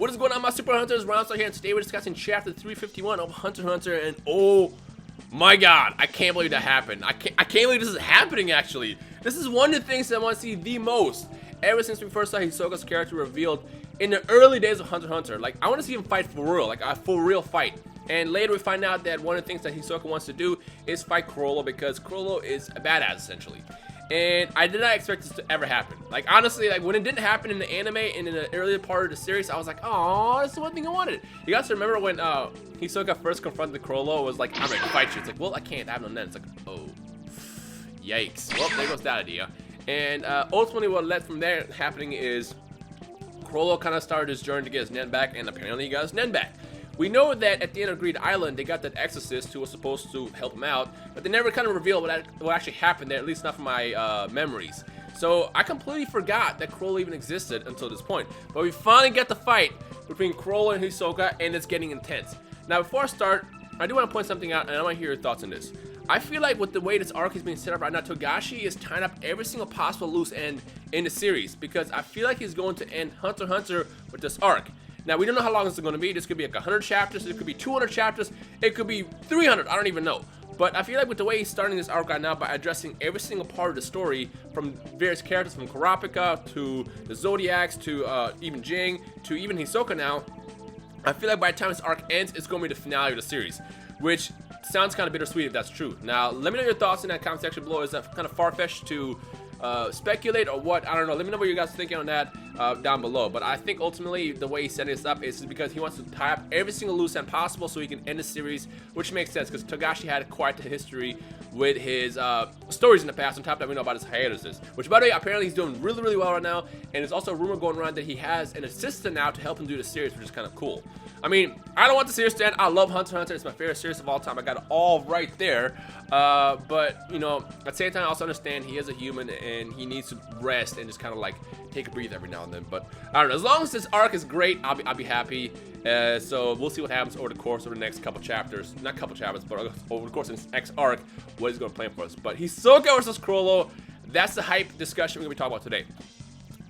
What is going on, my Super Hunters? Rhymestyle here, and today we're discussing Chapter 351 of Hunter x Hunter, and oh my god, I can't believe that happened. I can't believe this is happening, actually. This is one of the things that I want to see the most ever since we first saw Hisoka's character revealed in the early days of Hunter x Hunter. Like, I want to see him fight for real, like a for real fight. And later we find out that one of the things that Hisoka wants to do is fight Chrollo, because Chrollo is a badass, essentially. And I did not expect this to ever happen. Like, honestly, like, when it didn't happen in the anime and in the earlier part of the series, I was like, oh, that's the one thing I wanted. You guys remember when Hisoka first confronted Chrollo, it was like, I'm ready to fight you. It's like, well, I can't, I have no net. It's like, oh, yikes. Well, there goes that idea. And ultimately what led from there happening is Chrollo kind of started his journey to get his net back, and apparently he got his net back. We know that at the end of Greed Island, they got that exorcist who was supposed to help him out, but they never kind of revealed what actually happened there, at least not from my memories. So I completely forgot that Chrollo even existed until this point. But we finally get the fight between Chrollo and Hisoka, and it's getting intense. Now, before I start, I do want to point something out, and I want to hear your thoughts on this. I feel like with the way this arc is being set up right now, Togashi is tying up every single possible loose end in the series, because I feel like he's going to end Hunter x Hunter with this arc. Now, we don't know how long this is going to be. This could be like 100 chapters. It could be 200 chapters. It could be 300. I don't even know. But I feel like with the way he's starting this arc right now, by addressing every single part of the story, from various characters, from Kurapika to the Zodiacs to even Jing to even Hisoka now, I feel like by the time this arc ends, it's going to be the finale of the series, which sounds kind of bittersweet if that's true. Now, let me know your thoughts in that comment section below. Is that kind of far-fetched to speculate or what? I don't know. Let me know what you guys are thinking on that down below. But I think ultimately the way he's setting this up is because he wants to tie up every single loose end possible so he can end the series, which makes sense because Togashi had quite a history with his stories in the past. On top of that, we know about his hiatuses, which, by the way, apparently he's doing really, really well right now. And there's also a rumor going around that he has an assistant now to help him do the series, which is kind of cool. I mean, I don't want the series to end. I love Hunter x Hunter. It's my favorite series of all time. I got it all right there. But, you know, at the same time, I also understand he is a human and he needs to rest and just kind of like take a breathe every now and then. But I don't know. As long as this arc is great, I'll be happy. So we'll see what happens over the course of the next couple chapters. Not couple chapters, but over the course of this next arc, what he's going to plan for us. But Hisoka versus Chrollo, that's the hype discussion we're going to be talking about today.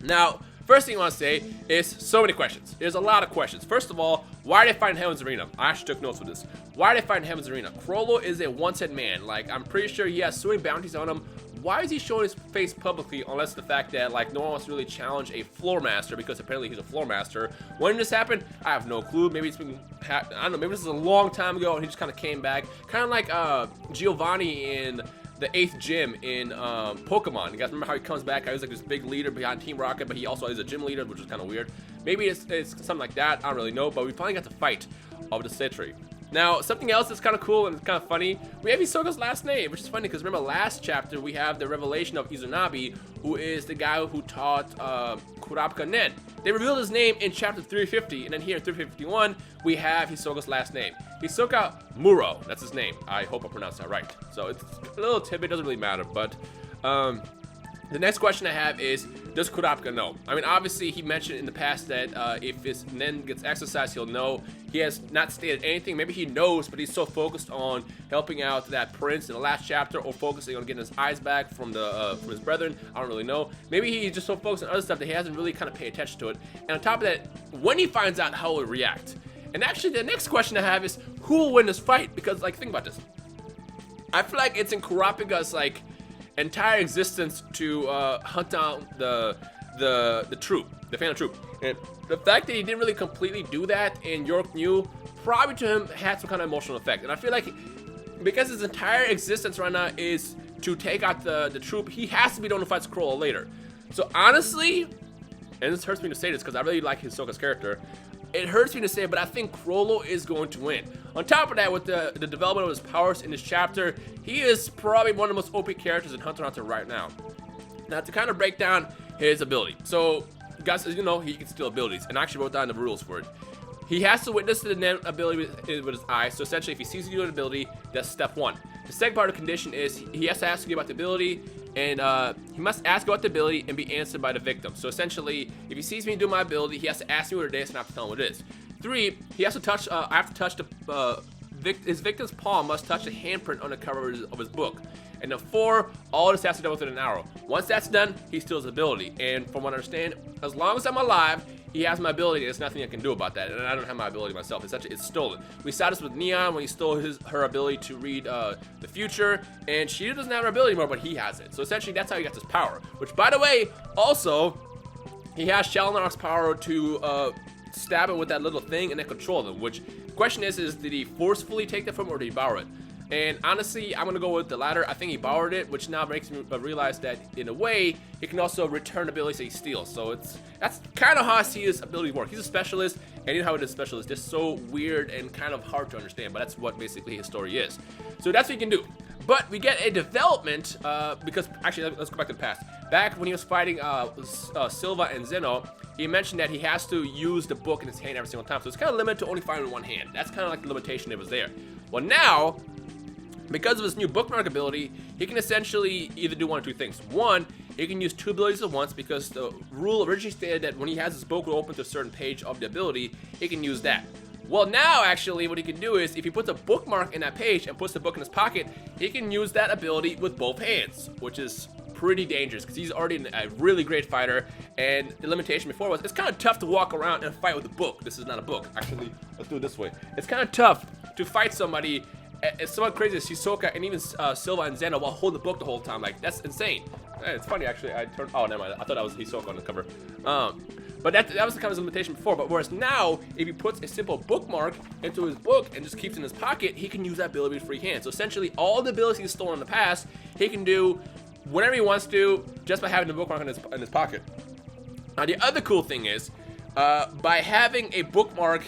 Now, first thing I want to say is so many questions. There's a lot of questions. First of all, why did they fight in Heaven's Arena? I actually took notes for this. Why did they fight in Heaven's Arena? Chrollo is a one-set man. Like, I'm pretty sure he has so many bounties on him. Why is he showing his face publicly unless the fact that, like, no one wants to really challenge a floor master because apparently he's a floor master? When did this happen? I have no clue. Maybe it's been, I don't know, maybe this is a long time ago and he just kind of came back. Kind of like Giovanni in the 8th gym in Pokemon. You guys remember how he comes back? He was like this big leader behind Team Rocket, but he also is a gym leader, which is kind of weird. Maybe it's something like that. I don't really know, but we finally got the fight of the Setri. Now, something else that's kind of cool and kind of funny, we have Hisoka's last name, which is funny because remember last chapter we have the revelation of Izanami, who is the guy who taught Kurapika Nen. They revealed his name in chapter 350, and then here in 351 we have Hisoka's last name. Hisoka Muro, that's his name. I hope I pronounced that right. So it's a little tidbit, doesn't really matter, but the next question I have is, does Kurapika know? I mean, obviously, he mentioned in the past that if his Nen gets exercised, he'll know. He has not stated anything. Maybe he knows, but he's so focused on helping out that prince in the last chapter or focusing on getting his eyes back from his brethren. I don't really know. Maybe he's just so focused on other stuff that he hasn't really kind of paid attention to it. And on top of that, when he finds out, how will he react? And actually, the next question I have is, who will win this fight? Because, like, think about this. I feel like it's in Kurapika's, like, entire existence to hunt down the troop, the Phantom Troop. And the fact that he didn't really completely do that and York knew, probably to him had some kind of emotional effect. And I feel like because his entire existence right now is to take out the troop, he has to be the one who fights Chrollo later. So honestly, and this hurts me to say this because I really like Hisoka's character, it hurts me to say it, but I think Chrollo is going to win. On top of that, with the development of his powers in this chapter, he is probably one of the most OP characters in Hunter x Hunter right now. Now, to kind of break down his ability. So, guys, as you know, he can steal abilities, and I actually wrote down the rules for it. He has to witness the Nen ability with his eyes, so essentially, if he sees you do an ability, that's step one. The second part of the condition is he has to ask you about the ability, and he must ask about the ability and be answered by the victim. So essentially, if he sees me do my ability, he has to ask me what it is and I have to tell him what it is. 3, he has to touch, I have to touch his victim's palm must touch the handprint on the cover of his book. And then 4, all this has to be done within an hour. Once that's done, he steals his ability. And from what I understand, as long as I'm alive, he has my ability. There's nothing I can do about that, and I don't have my ability myself. It's stolen. We saw this with Neon when he stole her ability to read the future, and she doesn't have her ability anymore, but he has it. So essentially, that's how he got this power. Which, by the way, also he has Shalonar's power to stab it with that little thing and then control them. Which the question is did he forcefully take that from him or did he borrow it? And honestly, I'm gonna go with the latter. I think he borrowed it, which now makes me realize that in a way, he can also return abilities that he steals. So that's kind of how I see his ability work. He's a specialist, and you know how it is specialist. Just so weird and kind of hard to understand, but that's what basically his story is. So that's what he can do. But we get a development, because actually, let's go back to the past. Back when he was fighting Silva and Zeno, he mentioned that he has to use the book in his hand every single time. So it's kind of limited to only fighting with one hand. That's kind of like the limitation that was there. Well, now, because of his new bookmark ability, he can essentially either do one or two things. One, he can use two abilities at once because the rule originally stated that when he has his book open to a certain page of the ability, he can use that. Well, now actually what he can do is if he puts a bookmark in that page and puts the book in his pocket, he can use that ability with both hands, which is pretty dangerous because he's already a really great fighter, and the limitation before was it's kind of tough to walk around and fight with a book. This is not a book. Actually, let's do it this way. It's kind of tough to fight somebody. It's somewhat crazy as HISOKA and even Silva and Zeno while holding the book the whole time. Like, that's insane. It's funny, actually. Oh, never mind. I thought that was HISOKA on the cover. But that was the kind of limitation before. But whereas now, if he puts a simple bookmark into his book and just keeps it in his pocket, he can use that ability with free hand. So essentially, all the abilities he's stolen in the past, he can do whatever he wants to just by having the bookmark in his pocket. Now, the other cool thing is, by having a bookmark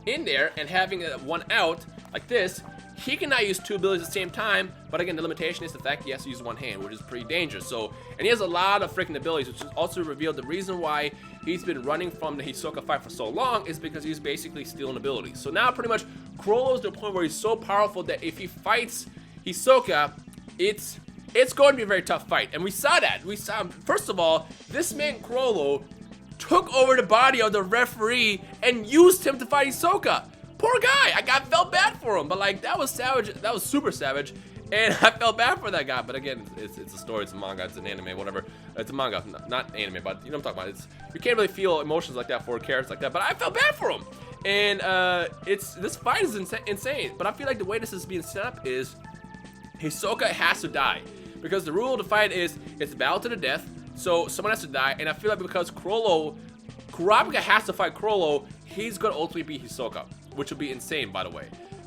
in there and having one out, like this, he can now use two abilities at the same time, but again, the limitation is the fact he has to use one hand, which is pretty dangerous. So, and he has a lot of freaking abilities, which is also revealed the reason why he's been running from the HISOKA fight for so long is because he's basically stealing abilities. So now pretty much Chrollo's to the point where he's so powerful that if he fights HISOKA, it's going to be a very tough fight. And we saw that. We saw, first of all, this man Chrollo took over the body of the referee and used him to fight HISOKA. Poor guy. I felt bad for him, but like that was savage. That was super savage, and I felt bad for that guy. But again, it's a story. It's a manga. It's an anime. Whatever. It's a manga, not anime. But you know what I'm talking about. You can't really feel emotions like that for characters like that. But I felt bad for him, and this fight is insane. But I feel like the way this is being set up is HISOKA has to die because the rule of the fight is it's battle to the death. So someone has to die, and I feel like because Kurapika has to fight Chrollo, he's gonna ultimately beat HISOKA, which would be insane, by the way.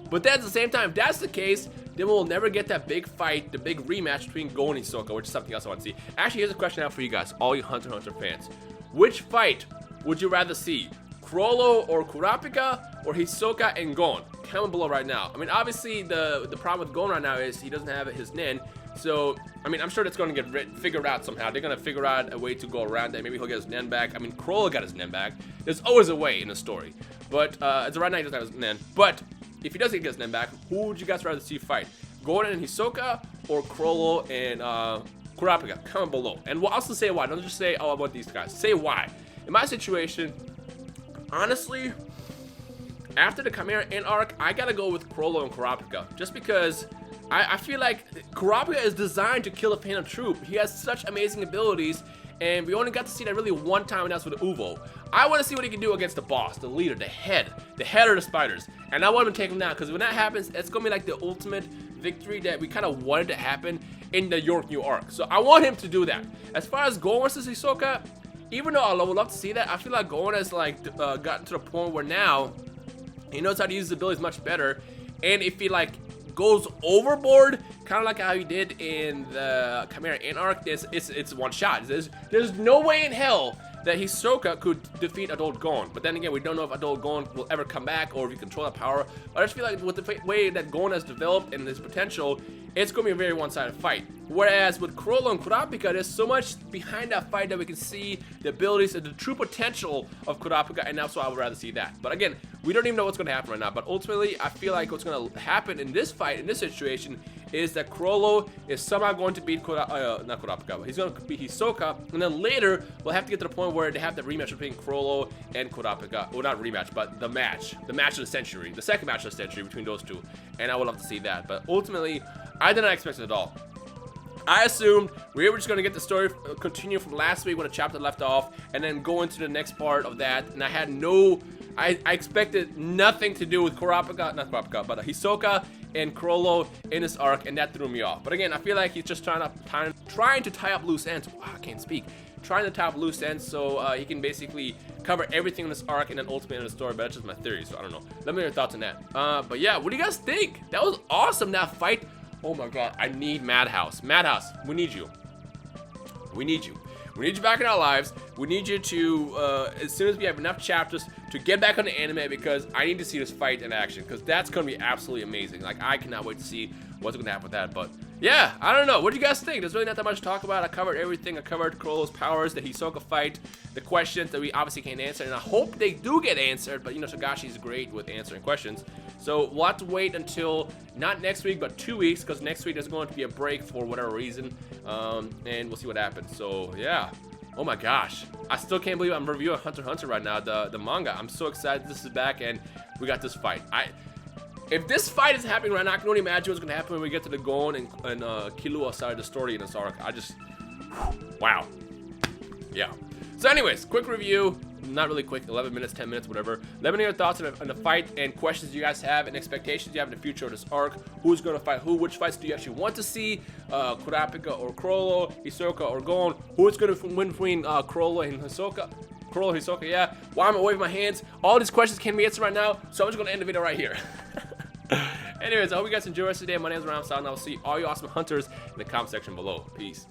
But then at the same time, if that's the case, then we'll never get that big fight, the big rematch between Go and HISOKA, which is something else I want to see. Actually, here's a question out for you guys, all you Hunter x Hunter fans. Which fight would you rather see? Chrollo or Kurapika, or HISOKA and Gon? Comment below right now. I mean, obviously, the problem with Gon right now is he doesn't have his Nen. So, I mean, I'm sure that's going to get figured out somehow. They're going to figure out a way to go around that. Maybe he'll get his Nen back. I mean, Chrollo got his Nen back. There's always a way in the story. But, as of right now, he doesn't have his Nen. But, if he doesn't get his Nen back, who would you guys rather see fight? Gon and HISOKA, or Chrollo and Kurapika? Comment below. And we'll also say why. Don't just say, oh, I want these guys. Say why. In my situation, honestly, after the Chimera Ant arc, I gotta go with Chrollo and Kurapika. Just because I feel like Kurapika is designed to kill a Phantom Troop. He has such amazing abilities, and we only got to see that really one time, and that's with Uvo. I want to see what he can do against the boss, the leader, the head of the spiders. And I want him to take him down, because when that happens, it's going to be like the ultimate victory that we kind of wanted to happen in the York New arc. So I want him to do that. As far as Gon versus HISOKA, even though I would love to see that, I feel like Gon has like gotten to the point where now he knows how to use his abilities much better. And if he like goes overboard, kind of like how he did in the Chimera Ant arc, it's one shot. There's no way in hell that HISOKA could defeat Adult Gon. But then again, we don't know if Adult Gon will ever come back or if he control that power. But I just feel like with the way that Gon has developed and his potential, it's going to be a very one-sided fight. Whereas with Chrollo and Kurapika, there's so much behind that fight that we can see the abilities and the true potential of Kurapika, and that's why I would rather see that. But again, we don't even know what's going to happen right now. But ultimately, I feel like what's going to happen in this fight, in this situation, is that Chrollo is somehow going to beat not Kurapika, but he's going to beat HISOKA, and then later we'll have to get to the point where they have the rematch between Chrollo and Kurapika. Well, not rematch, but the match of the century, the second match of the century between those two, and I would love to see that. But ultimately, I did not expect it at all. I assumed we were just going to get the story continue from last week when the chapter left off, and then go into the next part of that. And I had I expected nothing to do with not Kurapika, but Hisoka and Chrollo in this arc, and that threw me off. But again, I feel like he's just trying to tie up loose ends. Wow, I can't speak. Trying to tie up loose ends so he can basically cover everything in this arc and then ultimately in the story. But that's just my theory, so I don't know. Let me know your thoughts on that. But yeah, what do you guys think? That was awesome, that fight. Oh my god, I need Madhouse. Madhouse, we need you. We need you. We need you back in our lives. We need you to, as soon as we have enough chapters, to get back on the anime, because I need to see this fight in action, because that's going to be absolutely amazing. Like, I cannot wait to see what's going to happen with that. But yeah, I don't know. What do you guys think? There's really not that much to talk about. I covered everything. I covered Chrollo's powers, the Hisoka fight, the questions that we obviously can't answer, and I hope they do get answered. But, you know, Togashi's great with answering questions. So we'll have to wait until, not next week, but 2 weeks, because next week there's going to be a break for whatever reason, and we'll see what happens. So, yeah. Oh my gosh. I still can't believe I'm reviewing Hunter x Hunter right now, the manga. I'm so excited this is back, and we got this fight. If this fight is happening right now, I can only imagine what's going to happen when we get to the Gon and Killua side of the story in this arc. Wow. Yeah. So anyways, quick review. Not really quick, 11 minutes, 10 minutes, whatever. Let me know your thoughts on the fight and questions you guys have and expectations you have in the future of this arc. Who's going to fight who? Which fights do you actually want to see? Kurapika or Chrollo, Hisoka or Gon? Who's going to win between Chrollo and Hisoka? Chrollo, Hisoka, yeah. Why am I waving my hands? All these questions can't be answered right now, so I'm just going to end the video right here. Anyways, I hope you guys enjoy the rest of the day. My name is Rhymestyle, and I will see all you awesome hunters in the comment section below. Peace.